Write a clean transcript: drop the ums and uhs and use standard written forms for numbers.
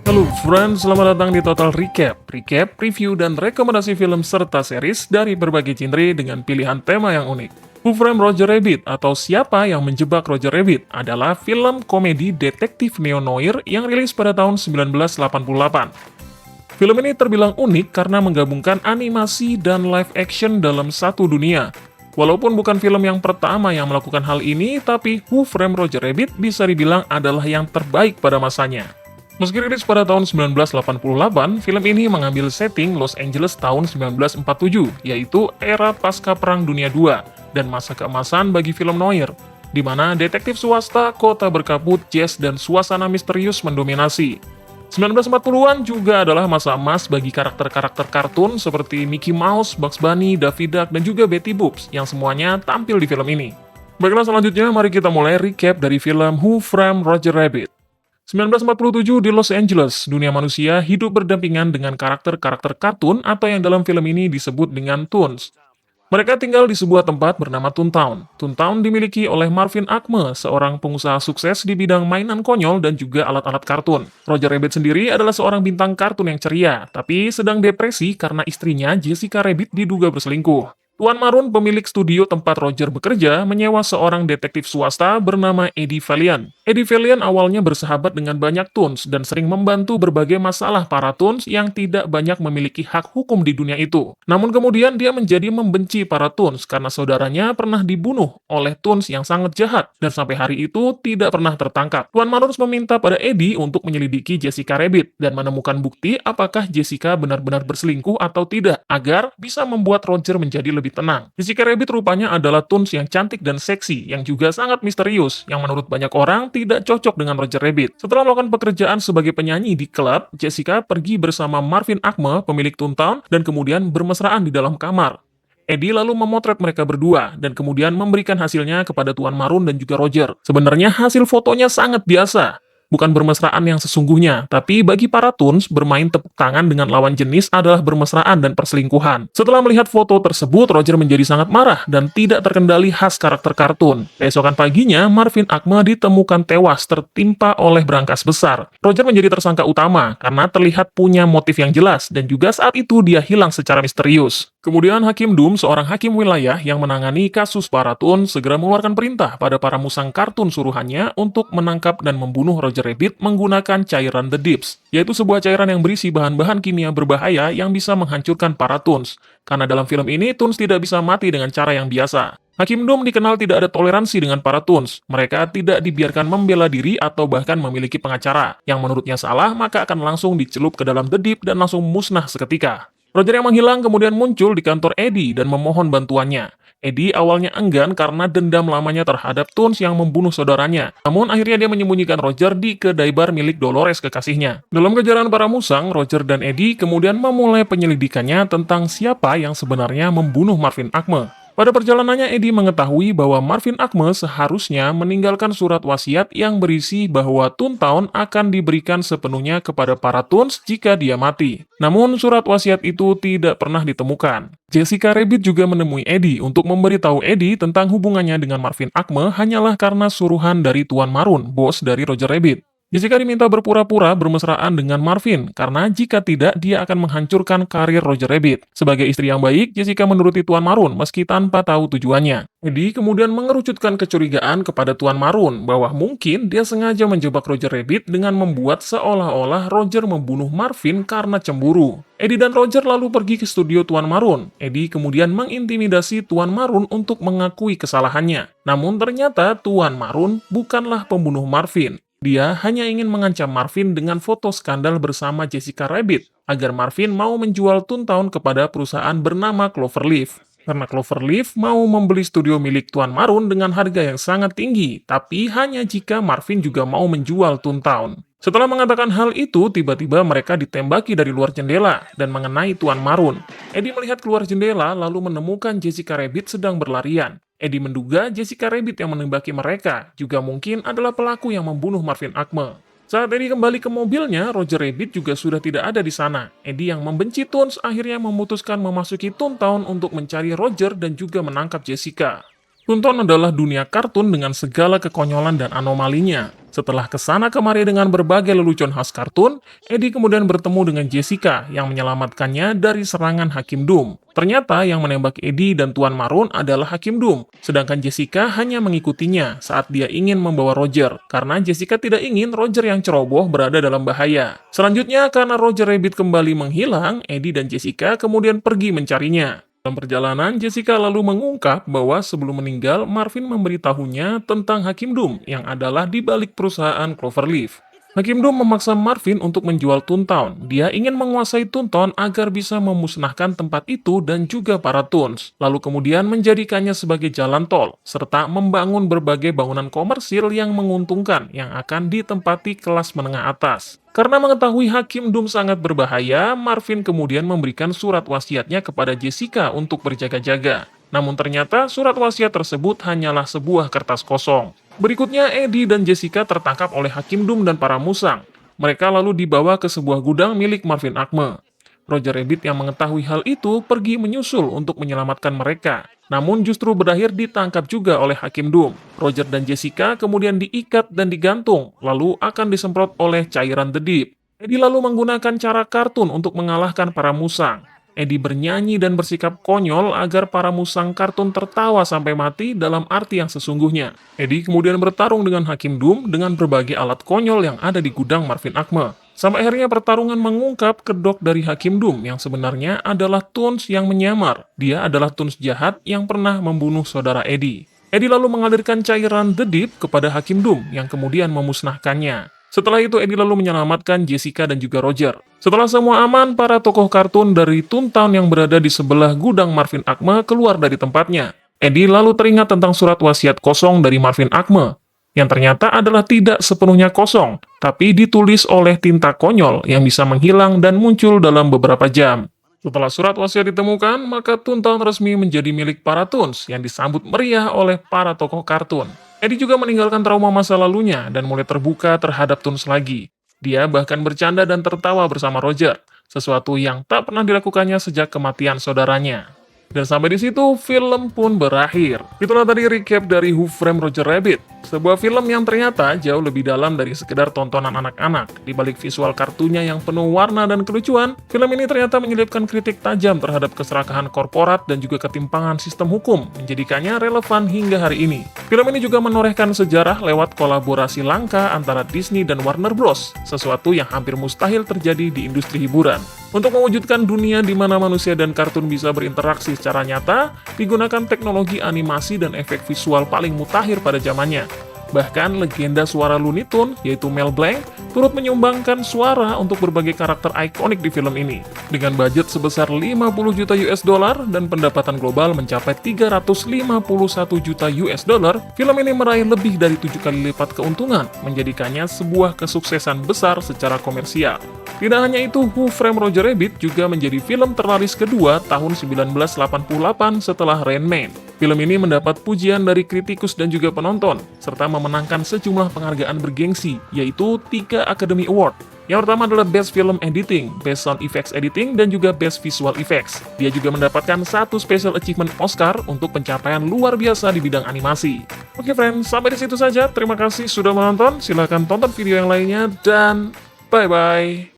Halo friends, selamat datang di Total Recap. Recap, review, dan rekomendasi film serta series dari berbagai genre dengan pilihan tema yang unik. Who Framed Roger Rabbit atau Siapa yang Menjebak Roger Rabbit adalah film komedi detektif neo-noir yang rilis pada tahun 1988. Film ini terbilang unik karena menggabungkan animasi dan live action dalam satu dunia. Walaupun bukan film yang pertama yang melakukan hal ini, tapi Who Framed Roger Rabbit bisa dibilang adalah yang terbaik pada masanya. Meski rilis pada tahun 1988, film ini mengambil setting Los Angeles tahun 1947, yaitu era pasca Perang Dunia II dan masa keemasan bagi film noir, di mana detektif swasta, kota berkabut, jazz, dan suasana misterius mendominasi. 1940-an juga adalah masa emas bagi karakter-karakter kartun seperti Mickey Mouse, Bugs Bunny, Daffy Duck, dan juga Betty Boop yang semuanya tampil di film ini. Baiklah, selanjutnya mari kita mulai recap dari film Who Framed Roger Rabbit. 1947 di Los Angeles, dunia manusia hidup berdampingan dengan karakter-karakter kartun atau yang dalam film ini disebut dengan Toons. Mereka tinggal di sebuah tempat bernama Toontown. Toontown dimiliki oleh Marvin Acme, seorang pengusaha sukses di bidang mainan konyol dan juga alat-alat kartun. Roger Rabbit sendiri adalah seorang bintang kartun yang ceria, tapi sedang depresi karena istrinya Jessica Rabbit diduga berselingkuh. Tuan Marun, pemilik studio tempat Roger bekerja, menyewa seorang detektif swasta bernama Eddie Valiant. Eddie Valiant awalnya bersahabat dengan banyak Toons dan sering membantu berbagai masalah para Toons yang tidak banyak memiliki hak hukum di dunia itu. Namun kemudian dia menjadi membenci para Toons karena saudaranya pernah dibunuh oleh Toons yang sangat jahat dan sampai hari itu tidak pernah tertangkap. Tuan Marun meminta pada Eddie untuk menyelidiki Jessica Rabbit dan menemukan bukti apakah Jessica benar-benar berselingkuh atau tidak agar bisa membuat Roger menjadi lebih tenang. Jessica Rabbit rupanya adalah Toons yang cantik dan seksi, yang juga sangat misterius, yang menurut banyak orang tidak cocok dengan Roger Rabbit. Setelah melakukan pekerjaan sebagai penyanyi di klub, Jessica pergi bersama Marvin Acme, pemilik Toontown, dan kemudian bermesraan di dalam kamar. Eddie lalu memotret mereka berdua, dan kemudian memberikan hasilnya kepada Tuan Marun dan juga Roger. Sebenarnya hasil fotonya sangat biasa, bukan bermesraan yang sesungguhnya, tapi bagi para Toons, bermain tepuk tangan dengan lawan jenis adalah bermesraan dan perselingkuhan. Setelah melihat foto tersebut, Roger menjadi sangat marah dan tidak terkendali khas karakter kartun. Keesokan paginya, Marvin Acme ditemukan tewas tertimpa oleh brankas besar. Roger menjadi tersangka utama karena terlihat punya motif yang jelas dan juga saat itu dia hilang secara misterius. Kemudian Hakim Doom, seorang hakim wilayah yang menangani kasus para Toon, segera mengeluarkan perintah pada para musang kartun suruhannya untuk menangkap dan membunuh Roger Rabbit menggunakan cairan The Dips, yaitu sebuah cairan yang berisi bahan-bahan kimia berbahaya yang bisa menghancurkan para Toons. Karena dalam film ini, Toons tidak bisa mati dengan cara yang biasa. Hakim Doom dikenal tidak ada toleransi dengan para Toons. Mereka tidak dibiarkan membela diri atau bahkan memiliki pengacara. Yang menurutnya salah, maka akan langsung dicelup ke dalam The Deep dan langsung musnah seketika. Roger yang menghilang kemudian muncul di kantor Eddie dan memohon bantuannya. Eddie awalnya enggan karena dendam lamanya terhadap Toons yang membunuh saudaranya. Namun akhirnya dia menyembunyikan Roger di kedai bar milik Dolores kekasihnya. Dalam kejaran para musang, Roger dan Eddie kemudian memulai penyelidikannya tentang siapa yang sebenarnya membunuh Marvin Acme. Pada perjalanannya, Eddie mengetahui bahwa Marvin Acme seharusnya meninggalkan surat wasiat yang berisi bahwa Toontown akan diberikan sepenuhnya kepada para Toons jika dia mati. Namun, surat wasiat itu tidak pernah ditemukan. Jessica Rabbit juga menemui Eddie untuk memberitahu Eddie tentang hubungannya dengan Marvin Acme hanyalah karena suruhan dari Tuan Marun, bos dari Roger Rabbit. Jessica diminta berpura-pura bermesraan dengan Marvin, karena jika tidak, dia akan menghancurkan karir Roger Rabbit. Sebagai istri yang baik, Jessica menuruti Tuan Marun meski tanpa tahu tujuannya. Eddie kemudian mengerucutkan kecurigaan kepada Tuan Marun bahwa mungkin dia sengaja menjebak Roger Rabbit dengan membuat seolah-olah Roger membunuh Marvin karena cemburu. Eddie dan Roger lalu pergi ke studio Tuan Marun. Eddie kemudian mengintimidasi Tuan Marun untuk mengakui kesalahannya. Namun ternyata Tuan Marun bukanlah pembunuh Marvin. Dia hanya ingin mengancam Marvin dengan foto skandal bersama Jessica Rabbit agar Marvin mau menjual Toontown kepada perusahaan bernama Cloverleaf. Karena Cloverleaf mau membeli studio milik Tuan Marun dengan harga yang sangat tinggi, tapi hanya jika Marvin juga mau menjual Toontown. Setelah mengatakan hal itu, tiba-tiba mereka ditembaki dari luar jendela dan mengenai Tuan Marun. Eddie melihat keluar jendela lalu menemukan Jessica Rabbit sedang berlarian. Eddie menduga Jessica Rabbit yang menembaki mereka juga mungkin adalah pelaku yang membunuh Marvin Acme. Saat Eddie kembali ke mobilnya, Roger Rabbit juga sudah tidak ada di sana. Eddie yang membenci Toons akhirnya memutuskan memasuki Toontown untuk mencari Roger dan juga menangkap Jessica. Toontown adalah dunia kartun dengan segala kekonyolan dan anomalinya. Setelah kesana kemari dengan berbagai lelucon khas kartun, Eddie kemudian bertemu dengan Jessica yang menyelamatkannya dari serangan Hakim Doom. Ternyata yang menembak Eddie dan Tuan Maroon adalah Hakim Doom, sedangkan Jessica hanya mengikutinya saat dia ingin membawa Roger, karena Jessica tidak ingin Roger yang ceroboh berada dalam bahaya. Selanjutnya, karena Roger Rabbit kembali menghilang, Eddie dan Jessica kemudian pergi mencarinya. Dalam perjalanan, Jessica lalu mengungkap bahwa sebelum meninggal, Marvin memberitahunya tentang Hakim Doom yang adalah di balik perusahaan Cloverleaf. Hakim Doom memaksa Marvin untuk menjual Toontown. Dia ingin menguasai Toontown agar bisa memusnahkan tempat itu dan juga para Toons, lalu kemudian menjadikannya sebagai jalan tol, serta membangun berbagai bangunan komersil yang menguntungkan yang akan ditempati kelas menengah atas. Karena mengetahui Hakim Doom sangat berbahaya, Marvin kemudian memberikan surat wasiatnya kepada Jessica untuk berjaga-jaga. Namun ternyata surat wasiat tersebut hanyalah sebuah kertas kosong. Berikutnya, Eddie dan Jessica tertangkap oleh Hakim Doom dan para musang. Mereka lalu dibawa ke sebuah gudang milik Marvin Acme. Roger Rabbit yang mengetahui hal itu pergi menyusul untuk menyelamatkan mereka. Namun justru berakhir ditangkap juga oleh Hakim Doom. Roger dan Jessica kemudian diikat dan digantung, lalu akan disemprot oleh cairan The Deep. Eddie lalu menggunakan cara kartun untuk mengalahkan para musang. Eddie bernyanyi dan bersikap konyol agar para musang kartun tertawa sampai mati dalam arti yang sesungguhnya. Eddie kemudian bertarung dengan Hakim Doom dengan berbagai alat konyol yang ada di gudang Marvin Acme. Sampai akhirnya pertarungan mengungkap kedok dari Hakim Doom yang sebenarnya adalah Toons yang menyamar. Dia adalah Toons jahat yang pernah membunuh saudara Eddie. Eddie lalu mengalirkan cairan The Deep kepada Hakim Doom yang kemudian memusnahkannya. Setelah itu, Eddie lalu menyelamatkan Jessica dan juga Roger. Setelah semua aman, para tokoh kartun dari Toontown yang berada di sebelah gudang Marvin Acme keluar dari tempatnya. Eddie lalu teringat tentang surat wasiat kosong dari Marvin Acme, yang ternyata adalah tidak sepenuhnya kosong, tapi ditulis oleh tinta konyol yang bisa menghilang dan muncul dalam beberapa jam. Setelah surat wasiat ditemukan, maka Toontown resmi menjadi milik para Toons yang disambut meriah oleh para tokoh kartun. Eddie juga meninggalkan trauma masa lalunya dan mulai terbuka terhadap Toons lagi. Dia bahkan bercanda dan tertawa bersama Roger, sesuatu yang tak pernah dilakukannya sejak kematian saudaranya. Dan sampai di situ, film pun berakhir. Itulah tadi recap dari Who Framed Roger Rabbit. Sebuah film yang ternyata jauh lebih dalam dari sekedar tontonan anak-anak. Di balik visual kartunya yang penuh warna dan kelucuan, film ini ternyata menyelipkan kritik tajam terhadap keserakahan korporat dan juga ketimpangan sistem hukum, menjadikannya relevan hingga hari ini. Film ini juga menorehkan sejarah lewat kolaborasi langka antara Disney dan Warner Bros., sesuatu yang hampir mustahil terjadi di industri hiburan. Untuk mewujudkan dunia di mana manusia dan kartun bisa berinteraksi secara nyata, digunakan teknologi animasi dan efek visual paling mutakhir pada zamannya. Bahkan legenda suara Looney Tunes, yaitu Mel Blanc, turut menyumbangkan suara untuk berbagai karakter ikonik di film ini. Dengan budget sebesar 50 juta US dollar dan pendapatan global mencapai 351 juta US dollar, film ini meraih lebih dari 7 kali lipat keuntungan, menjadikannya sebuah kesuksesan besar secara komersial. Tidak hanya itu, Who Framed Roger Rabbit juga menjadi film terlaris kedua tahun 1988 setelah Rain Man. Film ini mendapat pujian dari kritikus dan juga penonton, serta memenangkan sejumlah penghargaan bergengsi, yaitu 3 Academy Award. Yang pertama adalah Best Film Editing, Best Sound Effects Editing, dan juga Best Visual Effects. Dia juga mendapatkan 1 Special Achievement Oscar untuk pencapaian luar biasa di bidang animasi. Oke friends, sampai di situ saja. Terima kasih sudah menonton. Silahkan tonton video yang lainnya, dan bye-bye.